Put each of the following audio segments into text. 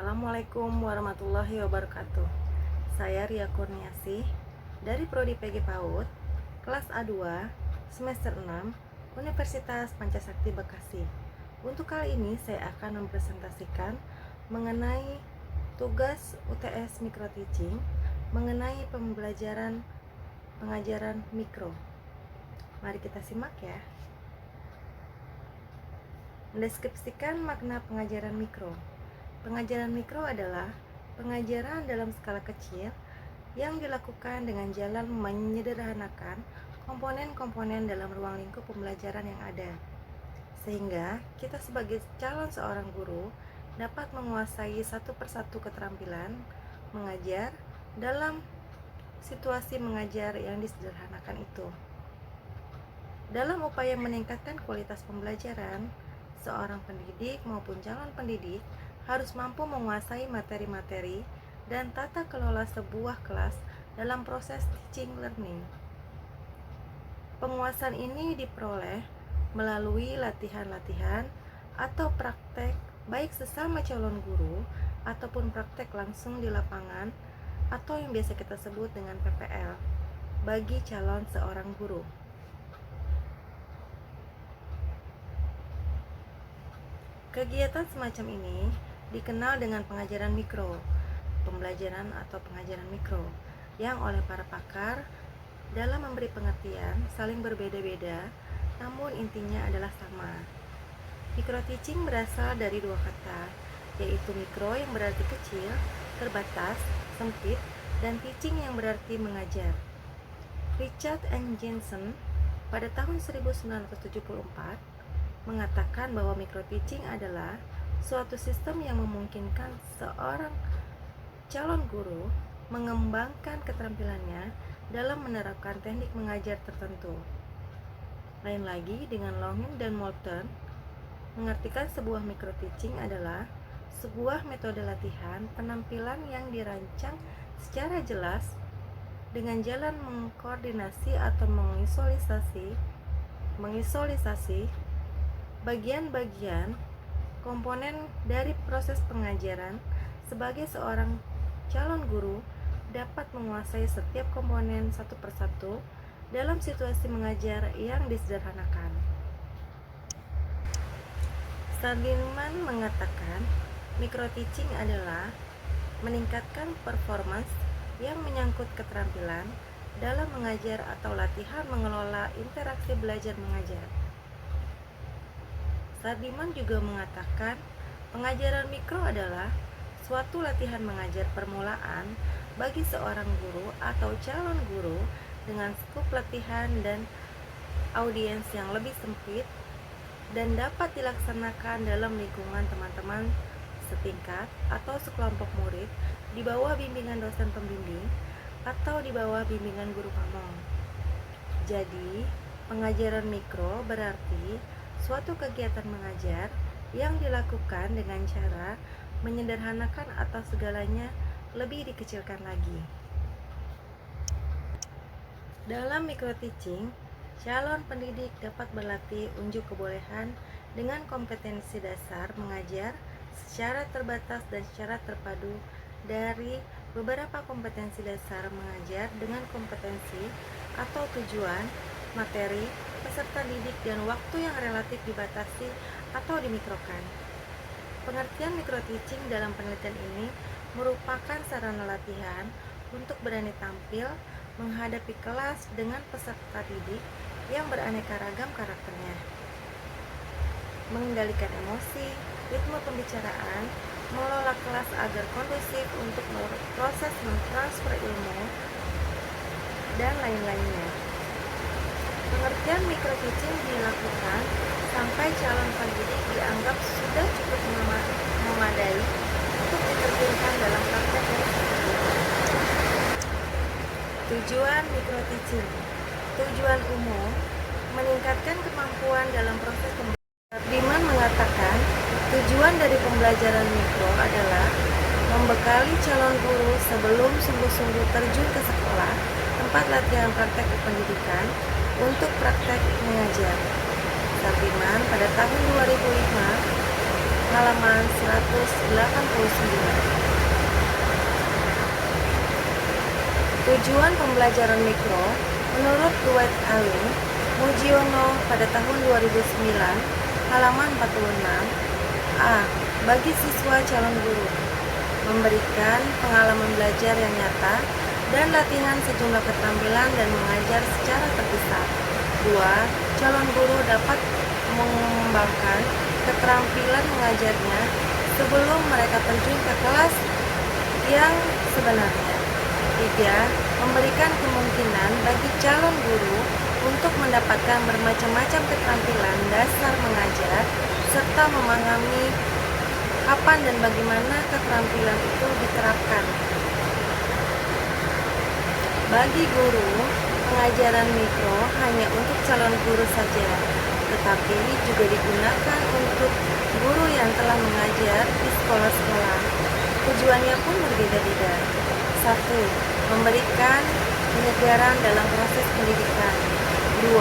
Assalamualaikum warahmatullahi wabarakatuh. Saya Ria Kurniasih dari Prodi PG PAUD, kelas A2, semester 6, Universitas Pancasakti Bekasi. Untuk kali ini saya akan mempresentasikan mengenai tugas UTS Micro Teaching mengenai pengajaran mikro. Mari kita simak ya. Mendeskripsikan makna pengajaran mikro. Pengajaran mikro adalah pengajaran dalam skala kecil yang dilakukan dengan jalan menyederhanakan komponen-komponen dalam ruang lingkup pembelajaran yang ada, sehingga kita sebagai calon seorang guru dapat menguasai satu persatu keterampilan mengajar dalam situasi mengajar yang disederhanakan itu. Dalam upaya meningkatkan kualitas pembelajaran, seorang pendidik maupun calon pendidik harus mampu menguasai materi-materi dan tata kelola sebuah kelas dalam proses teaching learning. Penguasaan ini diperoleh melalui latihan-latihan atau praktek baik sesama calon guru ataupun praktek langsung di lapangan atau yang biasa kita sebut dengan PPL bagi calon seorang guru. Kegiatan semacam ini dikenal dengan pengajaran mikro, pembelajaran atau pengajaran mikro, yang oleh para pakar dalam memberi pengertian saling berbeda-beda, namun intinya adalah sama. Micro teaching berasal dari dua kata, yaitu mikro yang berarti kecil, terbatas, sempit, dan teaching yang berarti mengajar. Richard N. Jensen pada tahun 1974 mengatakan bahwa micro teaching adalah suatu sistem yang memungkinkan seorang calon guru mengembangkan keterampilannya dalam menerapkan teknik mengajar tertentu. Lain lagi dengan Longin dan Moulton mengartikan sebuah micro teaching adalah sebuah metode latihan penampilan yang dirancang secara jelas dengan jalan mengkoordinasi atau mengisolisasi bagian-bagian komponen dari proses pengajaran. Sebagai seorang calon guru dapat menguasai setiap komponen satu persatu dalam situasi mengajar yang disederhanakan. Stallman mengatakan micro teaching adalah meningkatkan performance yang menyangkut keterampilan dalam mengajar atau latihan mengelola interaksi belajar mengajar. Stallman juga mengatakan pengajaran mikro adalah suatu latihan mengajar permulaan bagi seorang guru atau calon guru dengan skup latihan dan audiens yang lebih sempit dan dapat dilaksanakan dalam lingkungan teman-teman setingkat atau sekelompok murid di bawah bimbingan dosen pembimbing atau di bawah bimbingan guru pamong. Jadi, pengajaran mikro berarti suatu kegiatan mengajar yang dilakukan dengan cara menyederhanakan atau segalanya lebih dikecilkan lagi. Dalam micro teaching, calon pendidik dapat berlatih unjuk kebolehan dengan kompetensi dasar mengajar secara terbatas dan secara terpadu dari beberapa kompetensi dasar mengajar dengan kompetensi atau tujuan, materi, peserta didik, dan waktu yang relatif dibatasi atau dimikrokan. Pengertian micro teaching dalam penelitian ini merupakan sarana latihan untuk berani tampil menghadapi kelas dengan peserta didik yang beraneka ragam karakternya, mengendalikan emosi, ritme pembicaraan, mengelola kelas agar kondusif untuk proses mentransfer ilmu, dan lain-lainnya. Pengertian micro teaching dilakukan sampai calon pendidik dianggap sudah cukup memadai untuk diterjunkan dalam praktek yang seperti. Tujuan micro teaching. Tujuan umum meningkatkan kemampuan dalam proses pembelajaran. Stallman mengatakan tujuan dari pembelajaran mikro adalah membekali calon guru sebelum sungguh-sungguh terjun ke sekolah tempat latihan praktek pendidikan untuk praktek mengajar. Stallman pada tahun 2005 halaman 189. Tujuan pembelajaran mikro menurut Dwight Allen Mujiono pada tahun 2009, halaman 46. A. Bagi siswa calon guru, memberikan pengalaman belajar yang nyata dan latihan sejumlah keterampilan dan mengajar secara terpisah. 2. Calon guru dapat mengembangkan keterampilan mengajarnya sebelum mereka terjun ke kelas yang sebenarnya. 3. Memberikan kemungkinan bagi calon guru untuk mendapatkan bermacam-macam keterampilan dasar mengajar serta memahami kapan dan bagaimana keterampilan itu diterapkan. Bagi guru, pengajaran mikro hanya untuk calon guru saja, tetapi juga digunakan untuk guru yang telah mengajar di sekolah-sekolah. Tujuannya pun berbeda-beda. 1. Memberikan penyegaran dalam proses pendidikan. 2.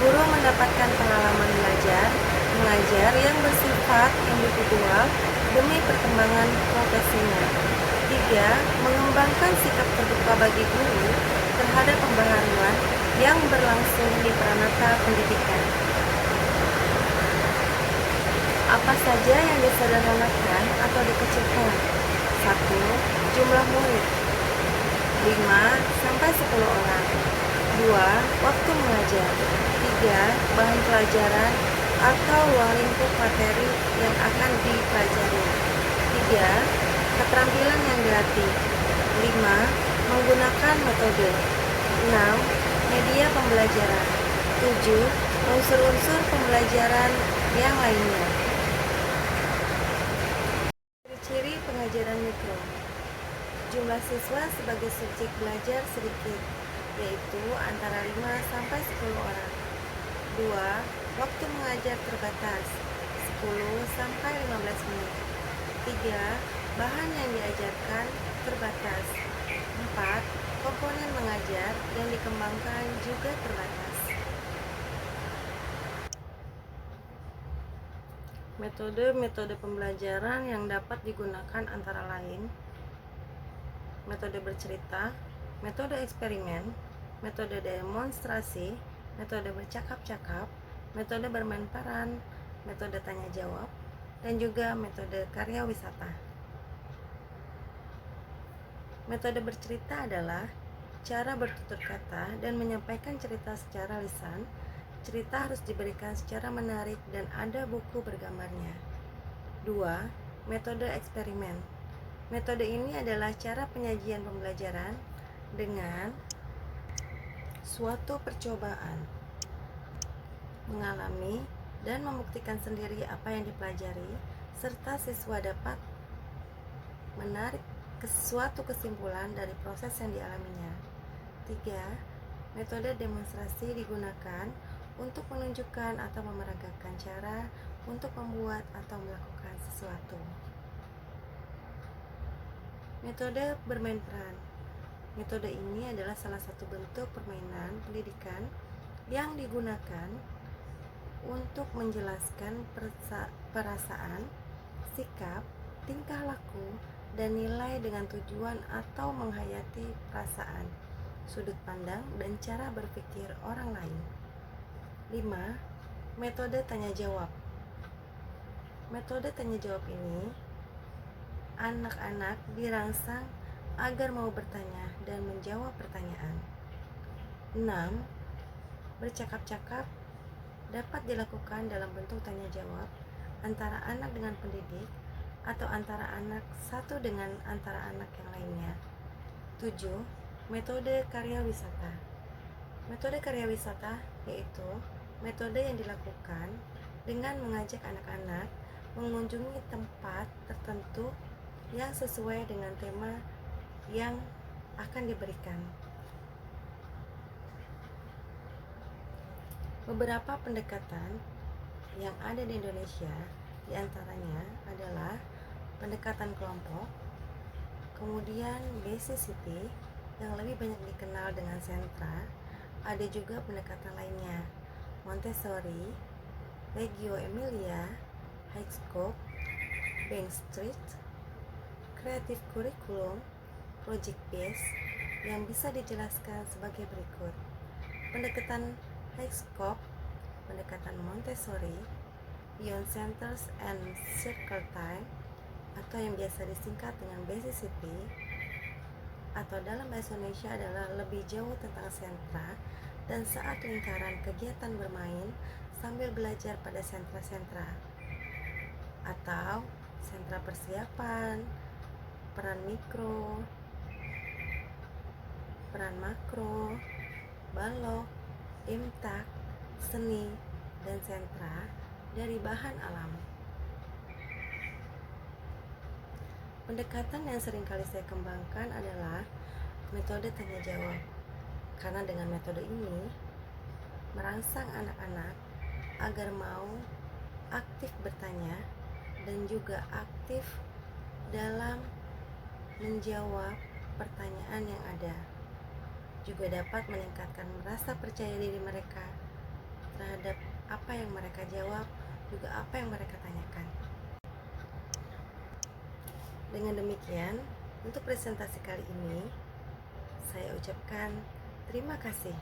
Guru mendapatkan pengalaman belajar mengajar yang bersifat individual demi perkembangan profesinya. 3. Mengembangkan sikap terbuka bagi guru terhadap pembaharuan yang berlangsung di peranata pendidikan. Apa saja yang disederhanakan atau dikecilkan? 1. Jumlah murid 5-10 orang. 2. Waktu mengajar. 3. Bahan pelajaran atau ruang lingkup materi yang akan dipelajari. 3. Keterampilan yang dilatih. 5. Menggunakan metode. 6. Media pembelajaran. 7. Unsur-unsur pembelajaran yang lainnya. Ciri-ciri pengajaran mikro. Jumlah siswa sebagai subjek belajar sedikit, yaitu antara 5-10 orang. 2. Waktu mengajar terbatas, 10-15 menit. 3. Bahan yang diajarkan terbatas. 4. Komponen mengajar yang dikembangkan juga terbatas. Metode-metode pembelajaran yang dapat digunakan antara lain metode bercerita, metode eksperimen, metode demonstrasi, metode bercakap-cakap, metode bermain peran, metode tanya jawab, dan juga metode karya wisata. Metode bercerita adalah cara bertutur kata dan menyampaikan cerita secara lisan. Cerita harus diberikan secara menarik dan ada buku bergambarnya. 2. Metode eksperimen. Metode ini adalah cara penyajian pembelajaran dengan suatu percobaan, mengalami dan membuktikan sendiri apa yang dipelajari, serta siswa dapat menarik suatu kesimpulan dari proses yang dialaminya. 3. Metode demonstrasi digunakan untuk menunjukkan atau memeragakan cara untuk membuat atau melakukan sesuatu. Metode bermain peran. Metode ini adalah salah satu bentuk permainan pendidikan yang digunakan untuk menjelaskan perasaan, sikap, tingkah laku, dan nilai dengan tujuan atau menghayati perasaan, sudut pandang, dan cara berpikir orang lain. 5. Metode tanya jawab. Metode tanya jawab ini anak-anak dirangsang agar mau bertanya dan menjawab pertanyaan. 6. Bercakap-cakap dapat dilakukan dalam bentuk tanya jawab antara anak dengan pendidik atau antara anak satu dengan antara anak yang lainnya. 7. Metode karya wisata. Metode karya wisata yaitu metode yang dilakukan dengan mengajak anak-anak mengunjungi tempat tertentu yang sesuai dengan tema yang akan diberikan. Beberapa pendekatan yang ada di Indonesia diantaranya adalah pendekatan kelompok, kemudian BCCT yang lebih banyak dikenal dengan sentra, ada juga pendekatan lainnya, Montessori, Reggio Emilia, High Scope, Bank Street, Creative Curriculum, Project Base, yang bisa dijelaskan sebagai berikut. Pendekatan high scope, pendekatan Montessori, Beyond Centers and Circle Time, atau yang biasa disingkat dengan BCCT, atau dalam bahasa Indonesia adalah lebih jauh tentang sentra dan saat lingkaran kegiatan bermain sambil belajar pada sentra-sentra, atau sentra persiapan, peran mikro, peran makro, balok, imtak, seni, dan sentra dari bahan alam. Pendekatan yang sering kali saya kembangkan adalah metode tanya jawab, karena dengan metode ini merangsang anak-anak agar mau aktif bertanya dan juga aktif dalam menjawab pertanyaan yang ada. Juga dapat meningkatkan rasa percaya diri mereka terhadap apa yang mereka jawab, juga apa yang mereka tanyakan. Dengan demikian, untuk presentasi kali ini, saya ucapkan terima kasih.